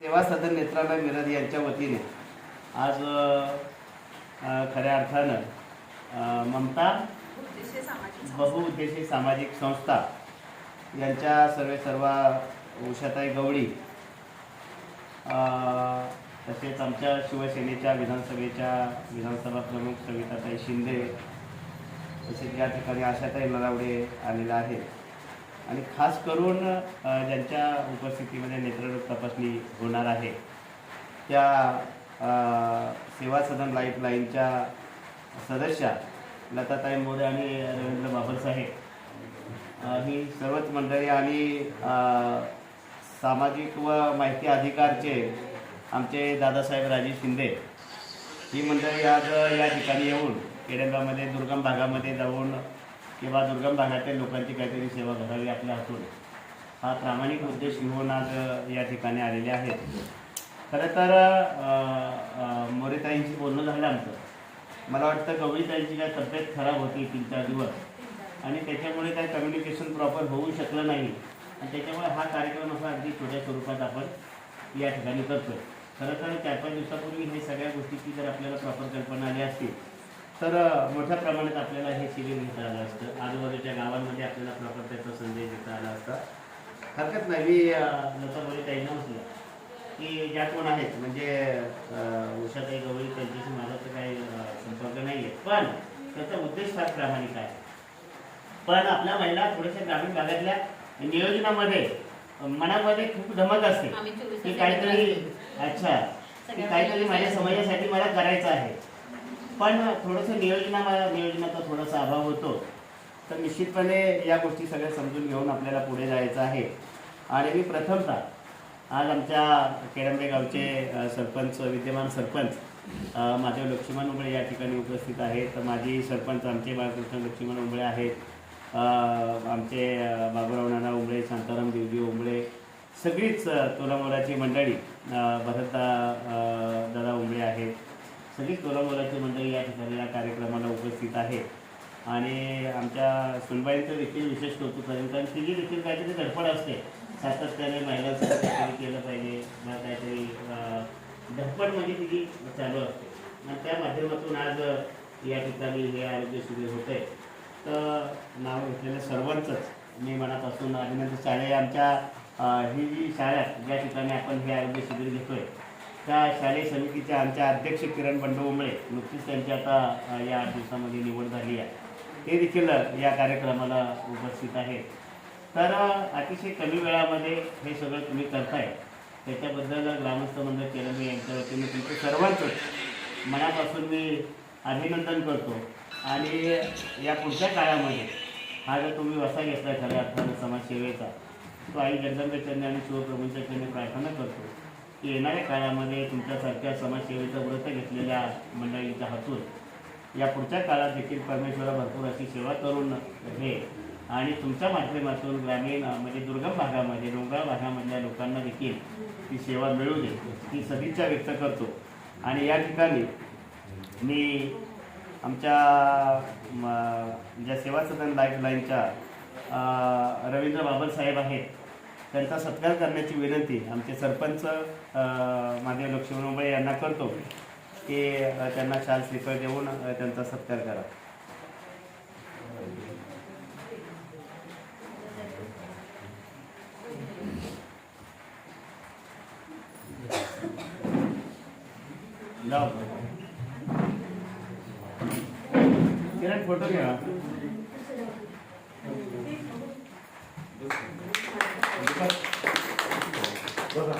सेवा सदन नेत्रालय मिरज यांच्या वतीने आज खऱ्या अर्थानं ममता बहुउद्देशीय सामाजिक संस्था यांच्या सर्व उषाताई गवळी तसेच आमच्या शिवसेनेच्या विधानसभा प्रमुख सविताताई शिंदे तसेच या ठिकाणी आशाताई नलावडे आलेल्या आहेत आणि खास करून ज्यांच्या उपस्थितीमध्ये नेत्ररोग तपासणी होणार आहे त्या सेवा सदन लाईफलाईनच्या सदस्या लताताई मोरे आणि रवींद्र बाबरसाहेब ही सर्वच मंडळी आणि सामाजिक व माहिती अधिकारचे आमचे दादासाहेब राजे शिंदे ही मंडळी आज या ठिकाणी येऊन केडगावमध्ये दुर्गम भागामध्ये जाऊन किंवा दुर्गम भागातील लोकांची काहीतरी सेवा करावी आपल्या हातून हा प्रामाणिक उद्देश घेऊन आज या ठिकाणी आलेले आहेत. खरं तर मोरेताईंशी बोलणं झालं आमचं. मला वाटतं गवळीताईंची काय तब्येत खराब होती 3-4 दिवस आणि त्याच्यामुळे काय कम्युनिकेशन प्रॉपर होऊ शकलं नाही आणि त्याच्यामुळे हा कार्यक्रम असा अगदी छोट्या स्वरूपात आपण या ठिकाणी करतो. खरं तर 4-5 दिवसापूर्वी हे सगळ्या गोष्टीची जर आपल्याला प्रॉपर कल्पना आली असती तर मोठ्या प्रमाणात आपल्याला हे शिबिर घेता आलं असतं. आजूबाजूच्या गावांमध्ये आपल्याला प्रॉपर त्याचा संदेश देता आला असता. हरकत नाही. मी लता मोरेताईंना म्हटलं की ज्या कोण आहेत म्हणजे उषाताई गवळी त्यांच्याशी माझा तर काही संपर्क नाही आहे पण त्याचा उद्देश फार प्रामाणिक आहे. पण आपल्या महिला थोड्याशा ग्रामीण भागातल्या नियोजनामध्ये मनामध्ये खूप धमक असते की काहीतरी की काहीतरी माझ्या समाजासाठी मला करायचं आहे पण थोडंसं नियोजनाचा थोडासा अभाव होतो. तर निश्चितपणे या गोष्टी सगळ्या समजून घेऊन आपल्याला पुढे जायचं आहे. आणि मी प्रथमतः आज आमच्या केडंबे गावचे सरपंच विद्यमान सरपंच माधव लक्ष्मण उंबळे या ठिकाणी उपस्थित आहेत. माजी सरपंच आमचे बाळकृष्ण लक्ष्मण उंबळे आहेत. आमचे बाबूराव नाना उंबळे, शांताराम देवजी उंबळे, सगळीच तोलामोलाची मंडळी, भरत दादा उंबळे आहेत. सगळीच तोलामोलाची मंडळी या ठिकाणी या कार्यक्रमाला उपस्थित आहे. आणि आमच्या सुनबाईंचं देखील विशेष कौतुक करेन कारण तिची देखील काहीतरी धडपड असते. सातत्याने महिलांचं काहीतरी केलं पाहिजे किंवा काहीतरी धडपड म्हणजे तिची चालू असते आणि त्या माध्यमातून आज या ठिकाणी हे आरोग्य शिबिर होते. तर नाव घेतलेल्या सर्वांचंच मी मनापासून अभिनंदन. शाळा आमच्या ही जी शाळा ज्या ठिकाणी आपण हे आरोग्य शिबिर घेतोय त्या शालेय समितीच्या आमच्या अध्यक्ष किरण बंडू उंबळे नुकतीच त्यांची आता या 8 दिवसामध्ये निवड झाली आहे. ते देखील या कार्यक्रमाला उपस्थित आहेत. तर अतिशय कमी वेळामध्ये हे सगळं तुम्ही करताय त्याच्याबद्दल ग्रामस्थ मंडळ केलं यांच्या वतीने तुमचं सर्वांचंच मनापासून मी अभिनंदन करतो. आणि या पुढच्या काळामध्ये हा जर तुम्ही वसा घेतला खऱ्या अर्थानं समाजसेवेचा तो आई जगदंबेचरणी आणि शिवप्रभूंच्या चरणी प्रार्थना करतो की येणाऱ्या काळामध्ये तुमच्यासारख्या समाजसेवेचं व्रत घेतलेल्या मंडळींच्या हातून या पुढच्या काळात देखील परमेश्वरा भरपूर अशी सेवा करून हे आणि तुमच्या माध्यमातून ग्रामीण म्हणजे दुर्गम भागामध्ये डोंगराळ भागामधल्या लोकांना देखील ती सेवा मिळू दे ही सदिच्छा व्यक्त करतो. आणि या ठिकाणी मी आमच्या ज्या सेवा सदन लाईफलाईनच्या रवींद्र बाबरसाहेब आहेत त्यांचा सत्कार करण्याची विनंती आमचे सरपंच माधव लक्ष्मण उंबळे यांना करतो की त्यांना शाल श्रीफळ देऊन त्यांचा सत्कार करा. किरण फोटो घ्या. बघा